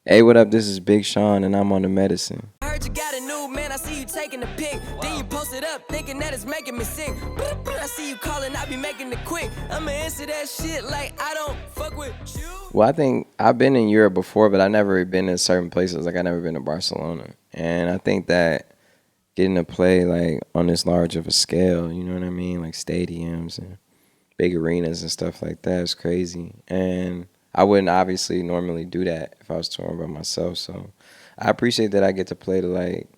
Hey, what up? This is Big Sean, and I'm on the Medicine. I heard you got a new man, I see you taking a pic. Then you post it up, thinking that it's making me sick. I see you calling, I be making it quick. I'ma answer that shit like I don't fuck with you. Well, I think I've been in Europe before, but I've never been in certain places. Like, I've never been to Barcelona. And I think that getting to play, like, on this large of a scale, you know what I mean? Like, stadiums and big arenas and stuff like that is crazy. And I wouldn't obviously normally do that if I was touring by myself. So I appreciate that I get to play to, like,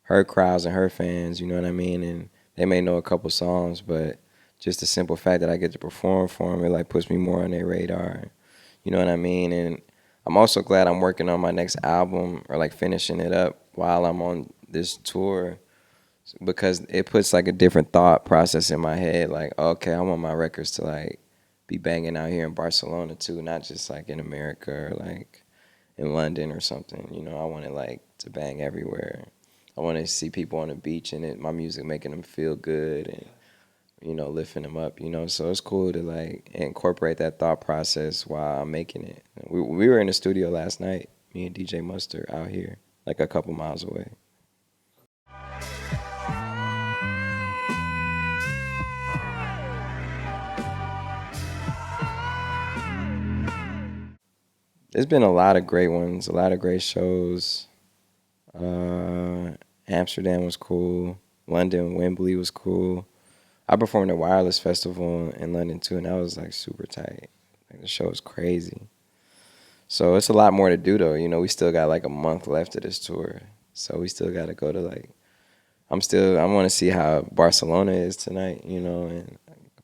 her crowds and her fans, you know what I mean? And they may know a couple songs, but just the simple fact that I get to perform for them, it like puts me more on their radar. You know what I mean? And I'm also glad I'm working on my next album or like finishing it up while I'm on this tour because it puts like a different thought process in my head. Like, okay, I want my records to like be banging out here in Barcelona too, not just like in America or like in London or something. You know, I want it like to bang everywhere. I want to see people on the beach and my music making them feel good and, you know, lifting them up, you know. So it's cool to like incorporate that thought process while I'm making it. We were in the studio last night, me and DJ Mustard out here, like a couple miles away. There's been a lot of great ones, a lot of great shows. Uh, Amsterdam was cool. London, Wembley was cool. I performed at Wireless Festival in London too, and that was like super tight. Like the show was crazy. So it's a lot more to do though. You know, we still got like a month left of this tour, so we still got to go to like. I want to see how Barcelona is tonight. You know, and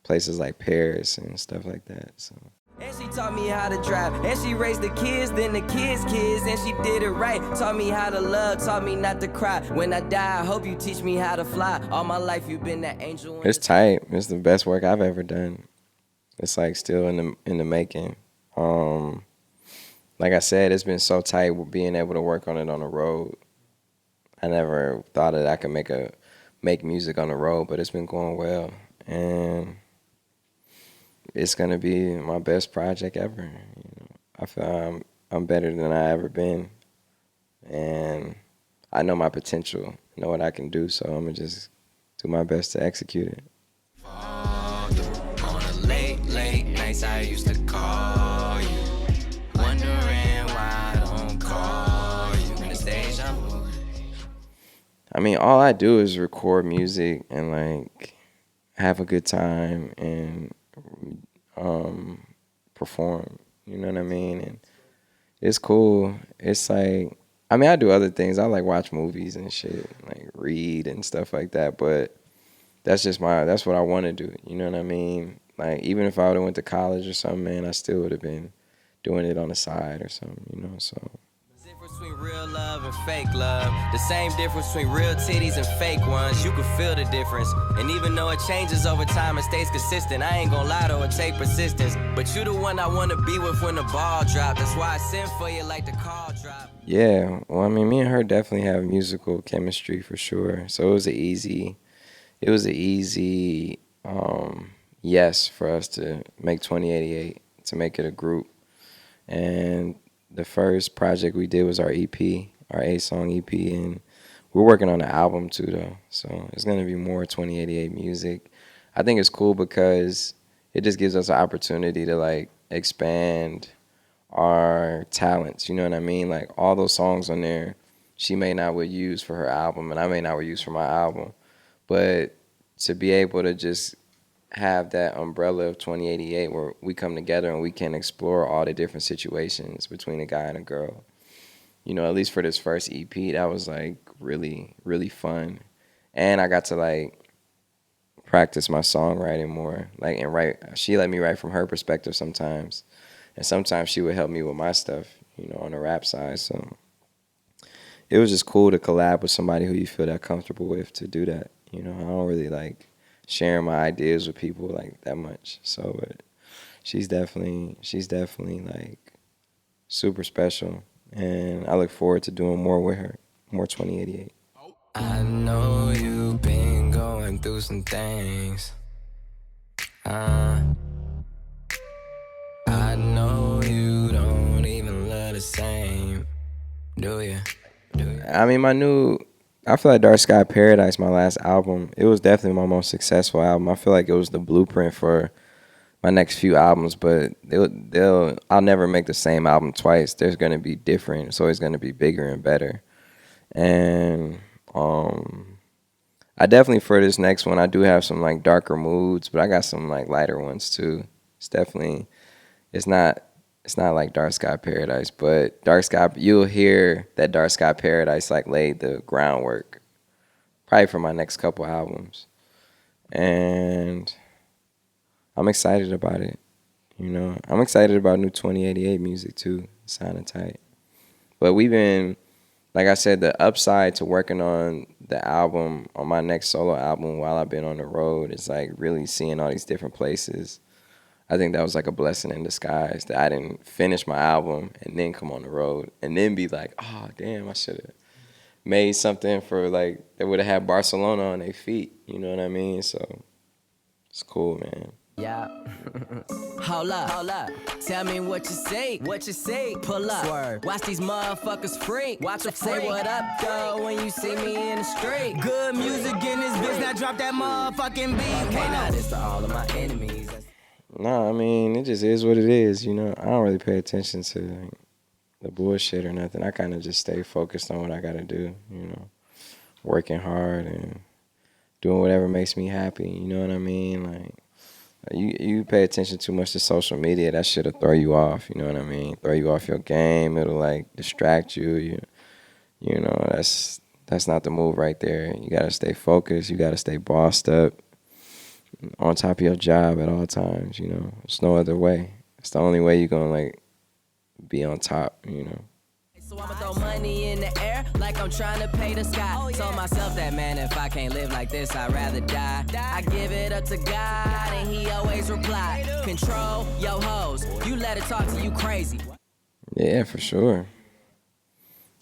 places like Paris and stuff like that. So. And she taught me how to drive, and she raised the kids, then the kids' kids, and she did it right. Taught me how to love, taught me not to cry. When I die, I hope you teach me how to fly. All my life you've been that angel. It's tight. It's the best work I've ever done. It's like still in the making. Like I said, it's been so tight with being able to work on it on the road. I never thought that I could make music on the road, but it's been going well, and it's gonna be my best project ever. You know, I feel I'm better than I ever been, and I know my potential, know what I can do. So I'm gonna just do my best to execute it. On the late nights I used to call you, wondering why I don't call you. In the stage I'm. I mean, all I do is record music and like have a good time and perform. You know what I mean? And it's cool. It's like, I mean, I do other things. I like watch movies and shit, like read and stuff like that. But that's what I want to do. You know what I mean? Like even if I would have went to college or something, man, I still would have been doing it on the side or something. You know, so. Difference between real love and fake love. The same difference between real titties and fake ones. You can feel the difference. And even though it changes over time and stays consistent, I ain't gonna lie though, it take persistence. But you the one I wanna be with when the ball drop. That's why I send for you like the call drop. Yeah, well, I mean, me and her definitely have musical chemistry for sure. So it was an easy yes for us to make 2088, to make it a group. And the first project we did was our EP, our 8-song EP, and we're working on an album too, though. So it's gonna be more 2088 music. I think it's cool because it just gives us an opportunity to like expand our talents. You know what I mean? Like all those songs on there, she may not would use for her album, and I may not would use for my album. But to be able to just have that umbrella of 2088 where we come together and we can explore all the different situations between a guy and a girl. You know, at least for this first EP, that was like really, really fun. And I got to like practice my songwriting more. Like and write, she let me write from her perspective sometimes. And sometimes she would help me with my stuff, you know, on the rap side. So it was just cool to collab with somebody who you feel that comfortable with to do that. You know, I don't really like sharing my ideas with people like that much. So, but she's definitely like super special, and I look forward to doing more with her, more 2088. I know you've been going through some things. I know you don't even love the same. Do ya? I mean, I feel like Dark Sky Paradise, my last album, it was definitely my most successful album. I feel like it was the blueprint for my next few albums, but I'll never make the same album twice. There's gonna be different. It's always gonna be bigger and better. And I definitely for this next one, I do have some like darker moods, but I got some like lighter ones too. It's definitely it's not it's not like Dark Sky Paradise, but Dark Sky you'll hear that Dark Sky Paradise like laid the groundwork probably for my next couple albums. And I'm excited about it. I'm excited about new 2088 music too. It's sounding tight. But we've been, like I said, the upside to working on the album, on my next solo album while I've been on the road is like really seeing all these different places. I think that was like a blessing in disguise that I didn't finish my album and then come on the road and then be like, oh, damn, I should have made something for like, that would have had Barcelona on their feet. You know what I mean? So it's cool, man. Yeah. Hold up. Tell me what you say. Pull up. Swerve. Watch these motherfuckers freak. Watch them say what up, though, when you see me in the street. Good music in this bitch, now drop that motherfucking beat. Okay, now this to all of my enemies. No, I mean, it just is what it is, I don't really pay attention to like, the bullshit or nothing. I kind of just stay focused on what I got to do, working hard and doing whatever makes me happy, you know what I mean? Like, you pay attention too much to social media, that shit'll throw you off, you know what I mean? Throw you off your game, it'll like distract you, that's not the move right there. You got to stay focused, you got to stay bossed up, on top of your job at all times, There's no other way. It's the only way you're going to like be on top, So I'ma throw money in the air like I'm trying to pay the sky. Oh, yeah. Told myself that, man, if I can't live like this, I'd rather die. I give it up to God, and he always reply, control your hoes. You let it talk to you crazy. Yeah, for sure.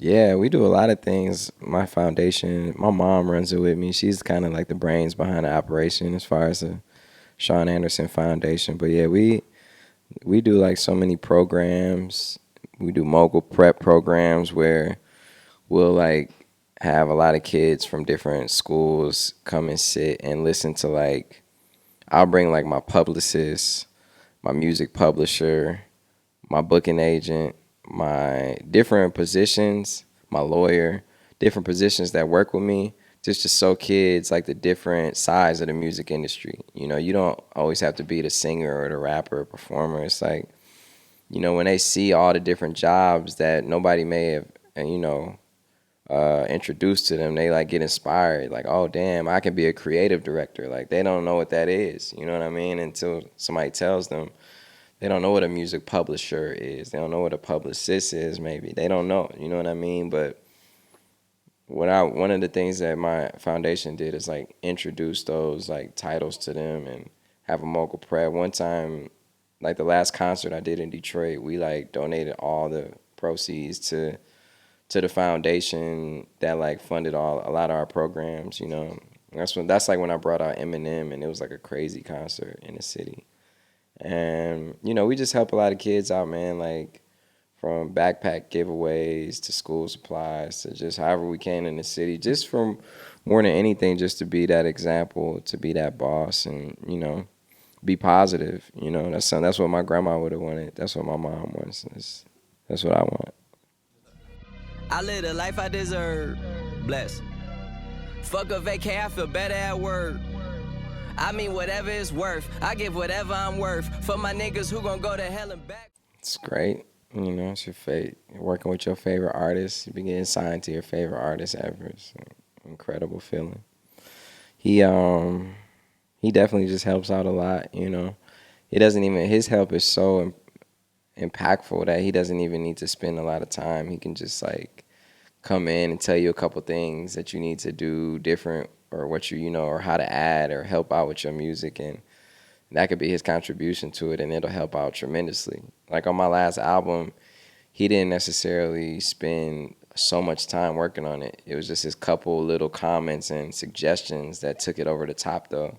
Yeah, we do a lot of things. My foundation, my mom runs it with me. She's kind of like the brains behind the operation as far as the Sean Anderson Foundation. But yeah, we do like so many programs. We do mogul prep programs where we'll like have a lot of kids from different schools come and sit and listen to like, I'll bring like my publicist, my music publisher, my booking agent, my different positions, my lawyer, different positions that work with me, just to show kids like the different sides of the music industry. You don't always have to be the singer or the rapper or performer. It's like, when they see all the different jobs that nobody may have, introduced to them, they like get inspired. Like, oh damn, I can be a creative director. Like they don't know what that is. You know what I mean? Until somebody tells them. They don't know what a music publisher is. They don't know what a publicist is. Maybe they don't know. You know what I mean? But one of the things that my foundation did is like introduce those like titles to them and have a mogul prep. One time, like the last concert I did in Detroit, we like donated all the proceeds to the foundation that like funded a lot of our programs. That's like when I brought out Eminem, and it was like a crazy concert in the city. And we just help a lot of kids out, man, like from backpack giveaways to school supplies to just however we can in the city, just from more than anything, just to be that example, to be that boss, and be positive. That's what my grandma would have wanted. That's what my mom wants. That's what I want. I live the life I deserve. Bless. Fuck a vacay, I feel better at work. I mean, whatever it's worth. I give whatever I'm worth. For my niggas who gon' go to hell and back. It's great. It's your fate. You're working with your favorite artist. You be getting signed to your favorite artist ever. It's an incredible feeling. He definitely just helps out a lot, He doesn't even, his help is so impactful that he doesn't even need to spend a lot of time. He can just like come in and tell you a couple things that you need to do different, or what or how to add or help out with your music, and that could be his contribution to it, and it'll help out tremendously. Like on my last album, he didn't necessarily spend so much time working on it. It was just his couple little comments and suggestions that took it over the top though.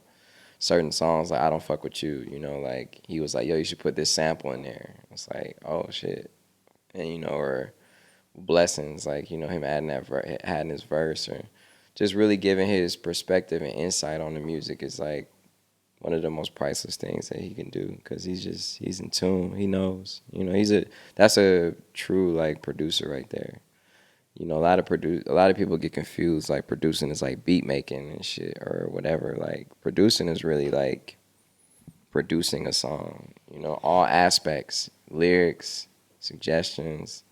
Certain songs like I Don't Fuck With You, like he was like, yo, you should put this sample in there. It's like, oh shit. And or blessings, like, him adding his verse, or just really giving his perspective and insight on the music is like one of the most priceless things that he can do, because he's in tune. He knows, that's a true like producer right there. A lot of people get confused, like producing is like beat making and shit or whatever. Like producing is really like producing a song, all aspects, lyrics, suggestions,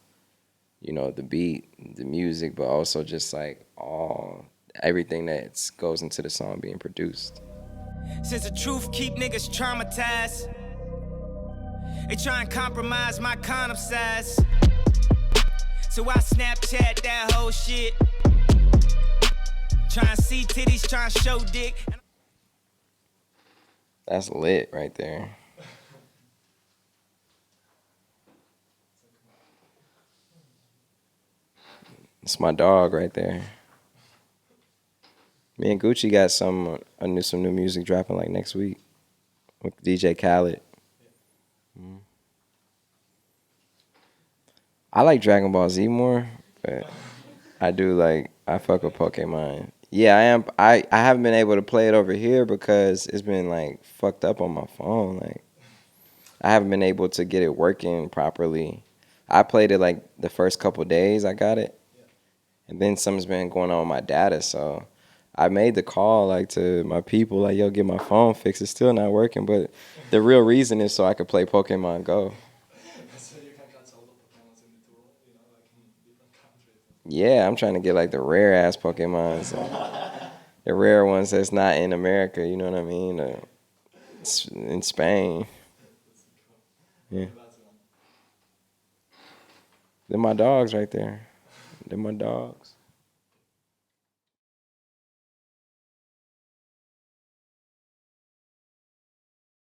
the beat, the music, but also just like everything that goes into the song being produced. Since the truth keep niggas traumatized, they try and compromise my condom size. So I Snapchat that whole shit. Trying to see titties, trying to show dick. That's lit right there. It's my dog right there. Me and Gucci got some new music dropping like next week with DJ Khaled. I like Dragon Ball Z more, but I fuck with Pokemon. Yeah, I am. I haven't been able to play it over here because it's been like fucked up on my phone. Like I haven't been able to get it working properly. I played it like the first couple days I got it, and then something's been going on with my data. So I made the call like to my people, like, yo, get my phone fixed. It's still not working, but the real reason is so I could play Pokemon Go. Yeah, I'm trying to get like the rare ass Pokemons, the rare ones that's not in America. You know what I mean? In Spain. Yeah. They're my dogs right there. They're my dogs.